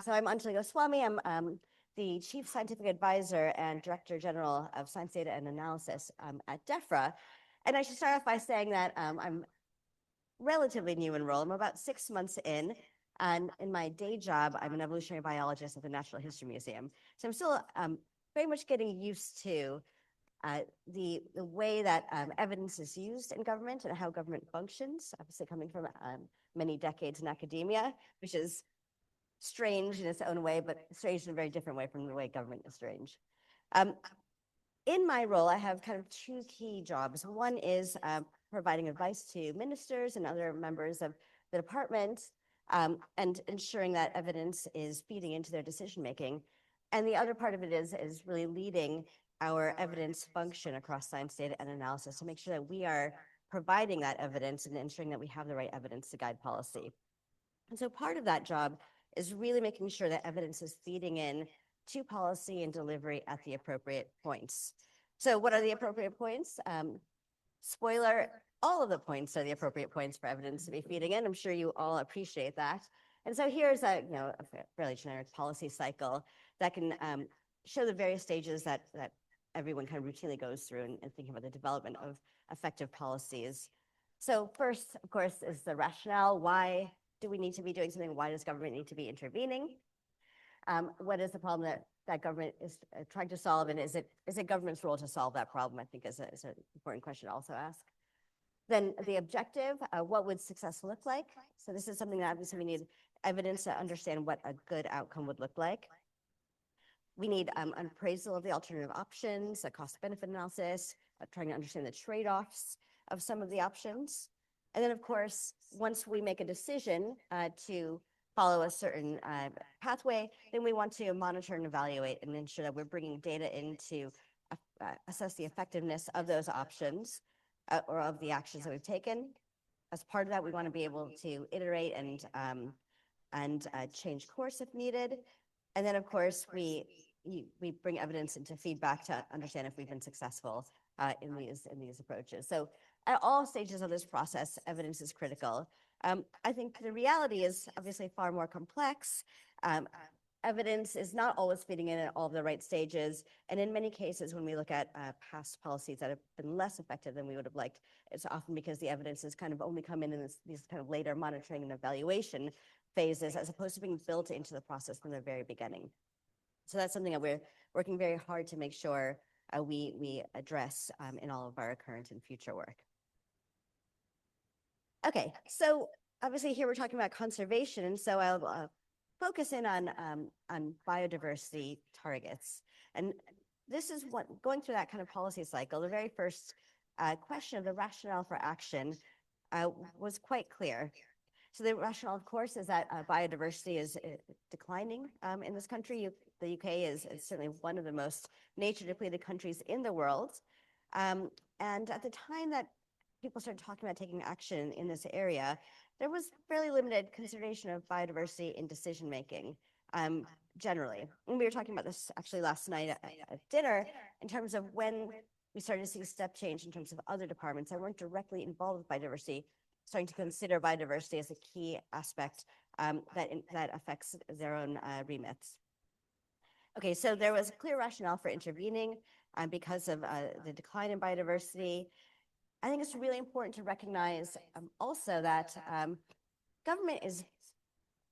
So I'm Anjali Goswami. I'm the Chief Scientific Advisor and Director General of Science Data and Analysis at Defra. And I should start off by saying that I'm relatively new in role. I'm about 6 months in. And in my day job, I'm an evolutionary biologist at the Natural History Museum. So I'm still very much getting used to the way that evidence is used in government and how government functions, obviously coming from many decades in academia, which is strange in its own way, but strange in a very different way from the way government is strange. In my role, I have kind of two key jobs. One is providing advice to ministers and other members of the department and ensuring that evidence is feeding into their decision making. And the other part of it is really leading our evidence function across science data and analysis to make sure that we are providing that evidence and ensuring that we have the right evidence to guide policy. And so part of that job is really making sure that evidence is feeding in to policy and delivery at the appropriate points. So what are the appropriate points? Spoiler, all of the points are the appropriate points for evidence to be feeding in. I'm sure you all appreciate that. And so here's a fairly generic policy cycle that can show the various stages that everyone kind of routinely goes through in thinking about the development of effective policies. So first, of course, is the rationale. Why do we need to be doing something? Why does government need to be intervening? What is the problem that government is trying to solve, and is it government's role to solve that problem? I think is an important question to also ask. Then the objective, what would success look like? So this is something that obviously we need evidence to understand what a good outcome would look like. We need an appraisal of the alternative options, a cost-benefit analysis, trying to understand the trade-offs of some of the options. And then, of course, once we make a decision to follow a certain pathway, then we want to monitor and evaluate and ensure that we're bringing data in to assess the effectiveness of those options or of the actions that we've taken. As part of that, we want to be able to iterate and change course if needed. And then, of course, we bring evidence into feedback to understand if we've been successful in these approaches. So at all stages of this process, evidence is critical. I think the reality is obviously far more complex. Evidence is not always feeding in at all of the right stages. And in many cases, when we look at past policies that have been less effective than we would have liked, it's often because the evidence has kind of only come in these kind of later monitoring and evaluation phases, as opposed to being built into the process from the very beginning. So that's something that we're working very hard to make sure we address in all of our current and future work. Okay, so obviously here we're talking about conservation, and so I'll focus in on biodiversity targets. And this is what, going through that kind of policy cycle, the very first question of the rationale for action was quite clear. So the rationale, of course, is that biodiversity is declining in this country. The UK is certainly one of the most nature-depleted countries in the world. And at the time that people started talking about taking action in this area, there was fairly limited consideration of biodiversity in decision-making generally. And we were talking about this actually last night at dinner in terms of when we started to see a step change in terms of other departments that weren't directly involved with biodiversity, starting to consider biodiversity as a key aspect that affects their own remits. Okay, so there was a clear rationale for intervening because of the decline in biodiversity. I think it's really important to recognize also that government is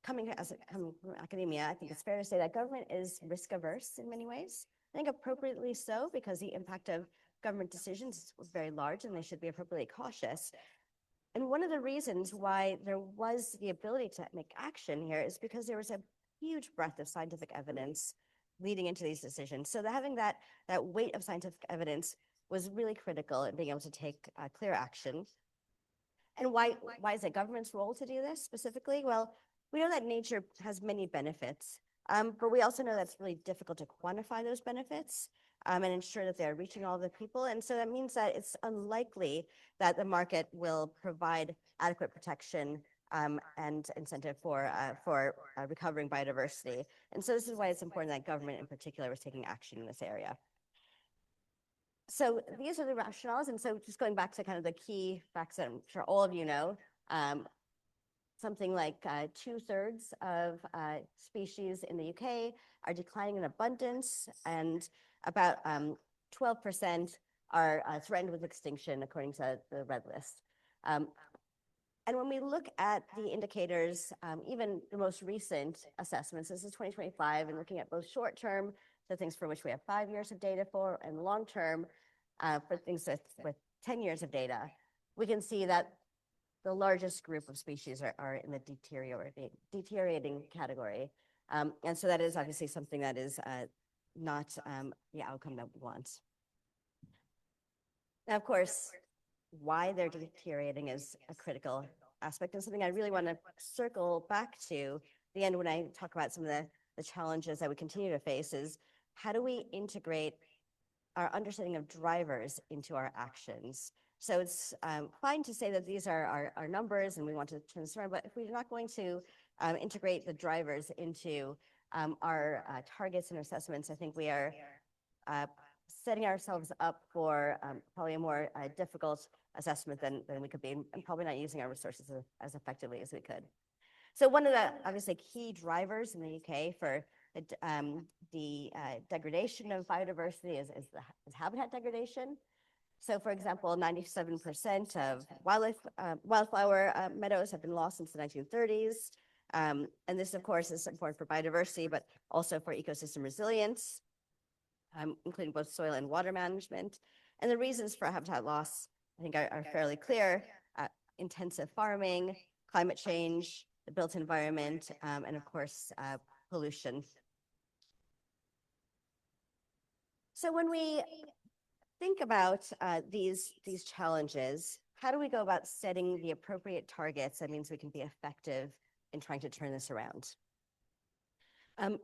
coming from academia. I think it's fair to say that government is risk averse in many ways. I think appropriately so, because the impact of government decisions is very large and they should be appropriately cautious. And one of the reasons why there was the ability to make action here is because there was a huge breadth of scientific evidence leading into these decisions. So having that weight of scientific evidence was really critical in being able to take clear action. And why is it government's role to do this specifically? Well, we know that nature has many benefits, but we also know that it's really difficult to quantify those benefits and ensure that they're reaching all the people. And so that means that it's unlikely that the market will provide adequate protection and incentive for recovering biodiversity. And so this is why it's important that government in particular was taking action in this area. So these are the rationales. And so just going back to kind of the key facts that I'm sure all of you know, something like 2/3 of species in the UK are declining in abundance, and about 12% are threatened with extinction, according to the Red List. Um, and when we look at the indicators, even the most recent assessments, this is 2025, and looking at both short term, so things for which we have 5 years of data for, and long term, for things with 10 years of data, we can see that the largest group of species are in the deteriorating category. And so that is obviously something that is not the outcome that we want. Now, of course, why they're deteriorating is a critical aspect, and something I really want to circle back to the end when I talk about some of the challenges that we continue to face is how do we integrate our understanding of drivers into our actions? So it's fine to say that these are our numbers and we want to turn this around, but if we're not going to integrate the drivers into our targets and assessments, I think we are setting ourselves up for probably a more difficult assessment than we could be, and probably not using our resources as effectively as we could. So one of the obviously key drivers in the UK for the degradation of biodiversity is habitat degradation. So for example, 97% of wildflower meadows have been lost since the 1930s. And this, of course, is important for biodiversity, but also for ecosystem resilience, including both soil and water management. And the reasons for habitat loss, I think, are fairly clear. Intensive farming, climate change, the built environment, and of course, pollution. So when we think about these challenges, how do we go about setting the appropriate targets that means we can be effective in trying to turn this around? And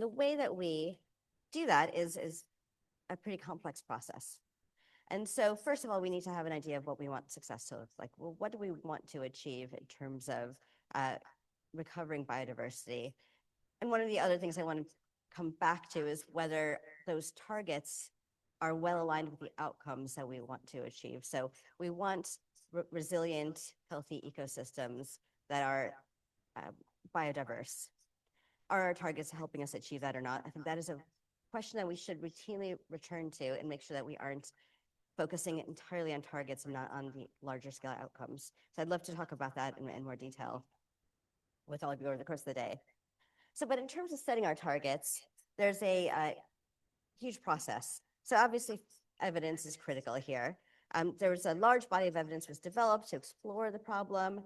the way that we do that is a pretty complex process. And so first of all, we need to have an idea of what we want success to look like. Well, what do we want to achieve in terms of recovering biodiversity? And one of the other things I want to come back to is whether those targets are well aligned with the outcomes that we want to achieve. So we want resilient, healthy ecosystems that are biodiverse. Are our targets helping us achieve that or not? I think that is a question that we should routinely return to and make sure that we aren't focusing entirely on targets and not on the larger scale outcomes. So I'd love to talk about that in more detail with all of you over the course of the day. So, but in terms of setting our targets, there's a huge process. So obviously evidence is critical here. There was a large body of evidence was developed to explore the problem,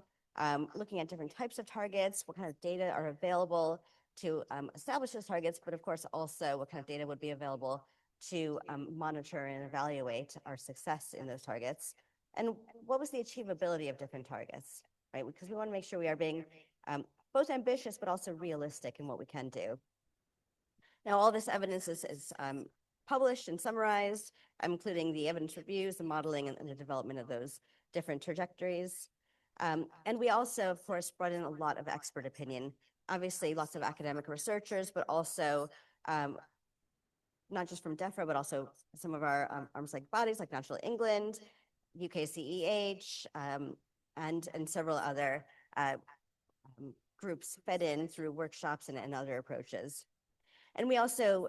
looking at different types of targets, what kind of data are available to establish those targets, but of course also what kind of data would be available to monitor and evaluate our success in those targets. And what was the achievability of different targets, right? Because we want to make sure we are being both ambitious, but also realistic in what we can do. Now, all this evidence is published and summarized, including the evidence reviews, the modeling, and the development of those different trajectories. And we also, of course, brought in a lot of expert opinion. Obviously, lots of academic researchers, but also not just from Defra, but also some of our arms-length bodies like Natural England, UKCEH, and several other groups fed in through workshops and other approaches. And we also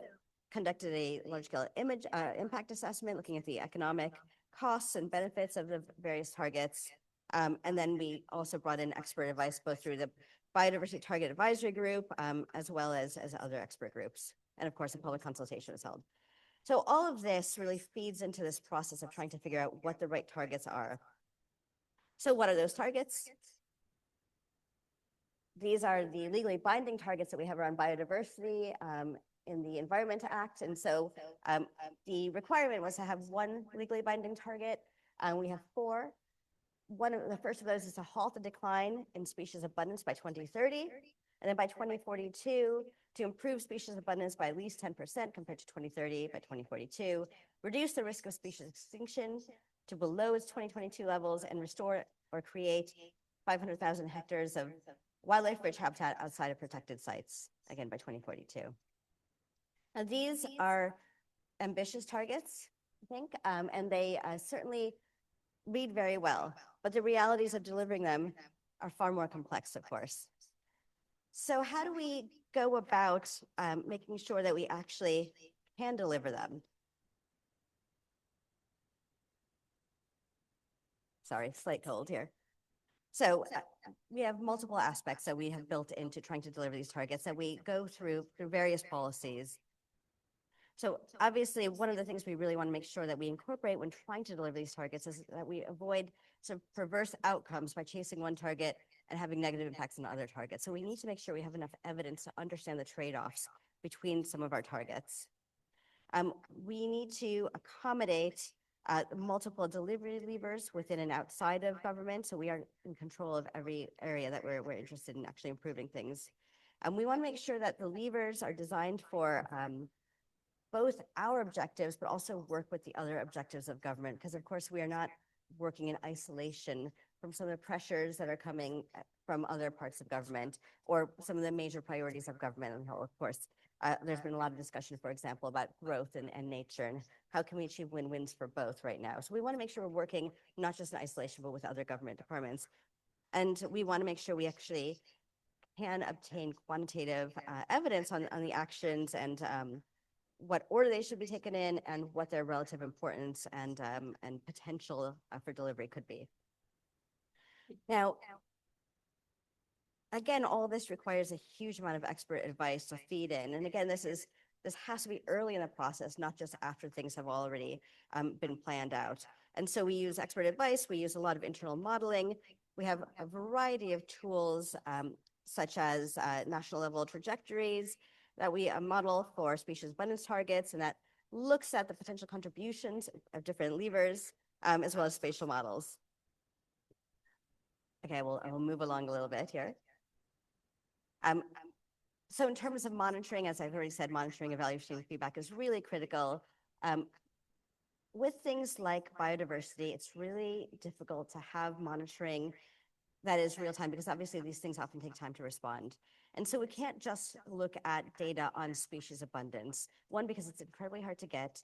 conducted a large-scale impact assessment, looking at the economic costs and benefits of the various targets. And then we also brought in expert advice, both through the Biodiversity Target Advisory Group, as well as other expert groups. And of course, a public consultation was held. So all of this really feeds into this process of trying to figure out what the right targets are. So what are those targets? These are the legally binding targets that we have around biodiversity in the Environment Act. And so the requirement was to have one legally binding target. We have 4. The first of those is to halt the decline in species abundance by 2030. And then by 2042, to improve species abundance by at least 10% compared to 2030 by 2042, reduce the risk of species extinction to below its 2022 levels, and restore or create 500,000 hectares of wildlife-rich habitat outside of protected sites, again, by 2042. Now, these are ambitious targets, I think, and they certainly read very well, but the realities of delivering them are far more complex, of course. So how do we go about making sure that we actually can deliver them? Sorry, slight cold here. So we have multiple aspects that we have built into trying to deliver these targets that we go through various policies. So obviously, one of the things we really want to make sure that we incorporate when trying to deliver these targets is that we avoid sort of perverse outcomes by chasing one target and having negative impacts on other targets. So we need to make sure we have enough evidence to understand the trade-offs between some of our targets. We need to accommodate multiple delivery levers within and outside of government, so we are in control of every area that we're interested in actually improving things. We want to make sure that the levers are designed for both our objectives, but also work with the other objectives of government, because of course we are not working in isolation from some of the pressures that are coming from other parts of government or some of the major priorities of government. And of course, there's been a lot of discussion, for example, about growth and nature and how can we achieve win-wins for both right now. So we want to make sure we're working not just in isolation, but with other government departments. And we want to make sure we actually can obtain quantitative evidence on the actions and what order they should be taken in and what their relative importance and potential for delivery could be. Now, again, all this requires a huge amount of expert advice to feed in. And again, this has to be early in the process, not just after things have already been planned out. And so we use expert advice, we use a lot of internal modeling. We have a variety of tools, such as national level trajectories that we model for species abundance targets, and that looks at the potential contributions of different levers, as well as spatial models. Okay, I will move along a little bit here. So in terms of monitoring, as I've already said, monitoring, evaluation, and feedback is really critical. With things like biodiversity, it's really difficult to have monitoring that is real time because obviously these things often take time to respond. And so we can't just look at data on species abundance. One, because it's incredibly hard to get.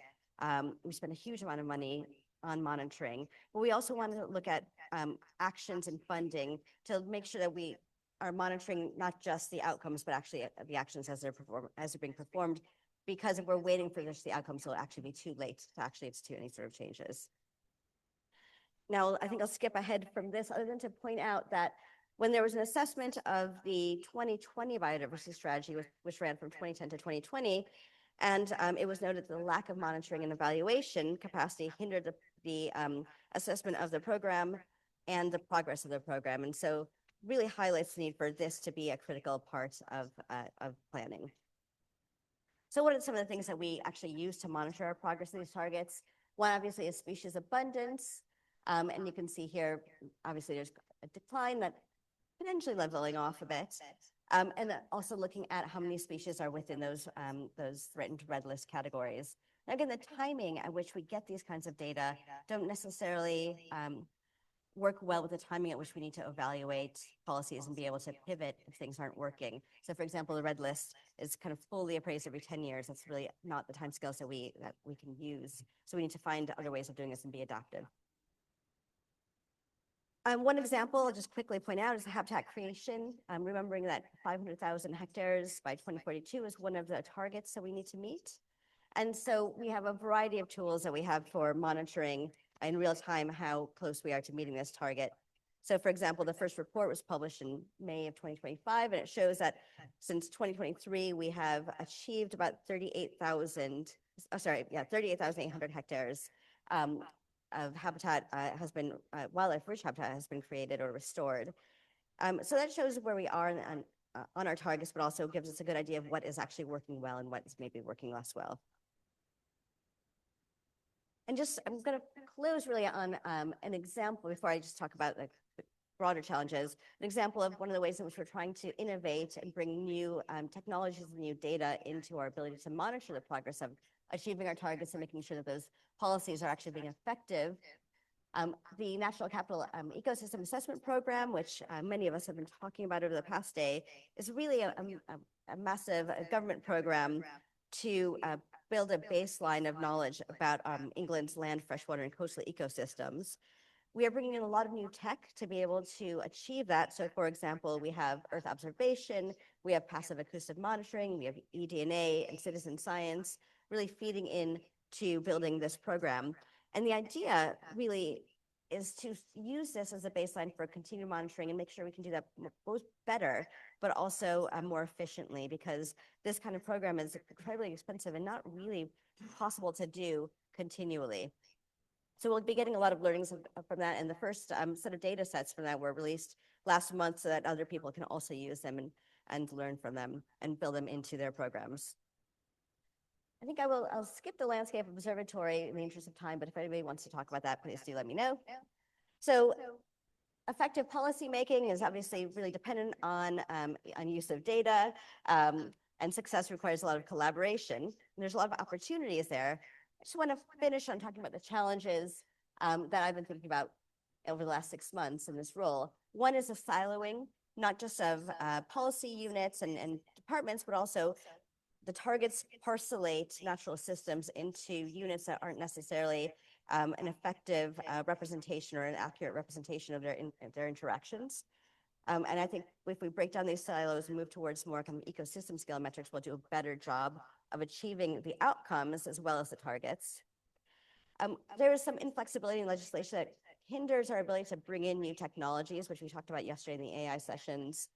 We spend a huge amount of money on monitoring, but we also want to look at actions and funding to make sure that we are monitoring not just the outcomes, but actually the actions as they're being performed. Because if we're waiting for just the outcomes, it'll actually be too late to actually institute any sort of changes. Now, I think I'll skip ahead from this other than to point out that when there was an assessment of the 2020 biodiversity strategy, which ran from 2010 to 2020, and it was noted that the lack of monitoring and evaluation capacity hindered the assessment of the program and the progress of the program. And so really highlights the need for this to be a critical part of planning. So what are some of the things that we actually use to monitor our progress of these targets? One, obviously, is species abundance. And you can see here, obviously, there's a decline that potentially leveling off a bit. And also looking at how many species are within those threatened red list categories. Now, again, the timing at which we get these kinds of data don't necessarily work well with the timing at which we need to evaluate policies and be able to pivot if things aren't working. So for example, the red list is kind of fully appraised every 10 years. That's really not the timescales that we can use. So we need to find other ways of doing this and be adaptive. One example I'll just quickly point out is the habitat creation. Remembering that 500,000 hectares by 2042 is one of the targets that we need to meet. And so we have a variety of tools that we have for monitoring in real time how close we are to meeting this target. So for example, the first report was published in May of 2025, and it shows that since 2023, we have achieved about 38,800 hectares of habitat wildlife rich habitat has been created or restored. So that shows where we are on our targets, but also gives us a good idea of what is actually working well and what is maybe working less well. And just, I'm going to close really on an example before I just talk about the broader challenges. An example of one of the ways in which we're trying to innovate and bring new technologies and new data into our ability to monitor the progress of achieving our targets and making sure that those policies are actually being effective. The National Capital Ecosystem Assessment Program, which many of us have been talking about over the past day, is really a massive government program to build a baseline of knowledge about England's land, freshwater, and coastal ecosystems. We are bringing in a lot of new tech to be able to achieve that. So, for example, we have Earth observation, we have passive acoustic monitoring, we have eDNA and citizen science really feeding in to building this program. And the idea really is to use this as a baseline for continued monitoring and make sure we can do that both better, but also more efficiently, because this kind of program is incredibly expensive and not really possible to do continually. So we'll be getting a lot of learnings from that. And the first set of data sets from that were released last month so that other people can also use them and learn from them and build them into their programs. I think I'll skip the landscape observatory in the interest of time, but if anybody wants to talk about that, please do let me know. So effective policy making is obviously really dependent on use of data, and success requires a lot of collaboration. And there's a lot of opportunities there. I just want to finish on talking about the challenges that I've been thinking about over the last 6 months in this role. One is the siloing, not just of policy units and departments, but also the targets parcelate natural systems into units that aren't necessarily an effective representation or an accurate representation of their interactions. And I think if we break down these silos and move towards more kind of ecosystem scale metrics, we'll do a better job of achieving the outcomes as well as the targets. There is some inflexibility in legislation that hinders our ability to bring in new technologies, which we talked about yesterday in the AI sessions.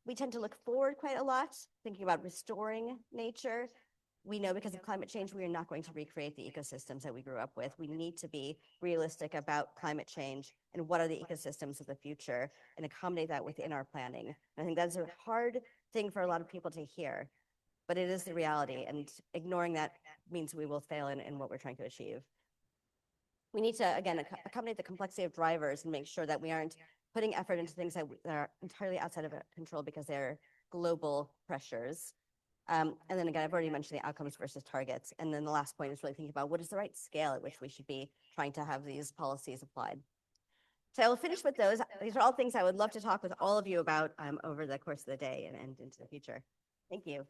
We tend to look forward quite a lot, thinking about restoring nature. We know because of climate change, we are not going to recreate the ecosystems that we grew up with. We need to be realistic about climate change and what are the ecosystems of the future and accommodate that within our planning. And I think that's a hard thing for a lot of people to hear, but it is the reality, and ignoring that means we will fail in what we're trying to achieve. We need to, again, accommodate the complexity of drivers and make sure that we aren't putting effort into things that are entirely outside of our control because they're global pressures. And then again, I've already mentioned the outcomes versus targets. And then the last point is really thinking about what is the right scale at which we should be trying to have these policies applied. So I will finish with those. These are all things I would love to talk with all of you about over the course of the day and into the future. Thank you.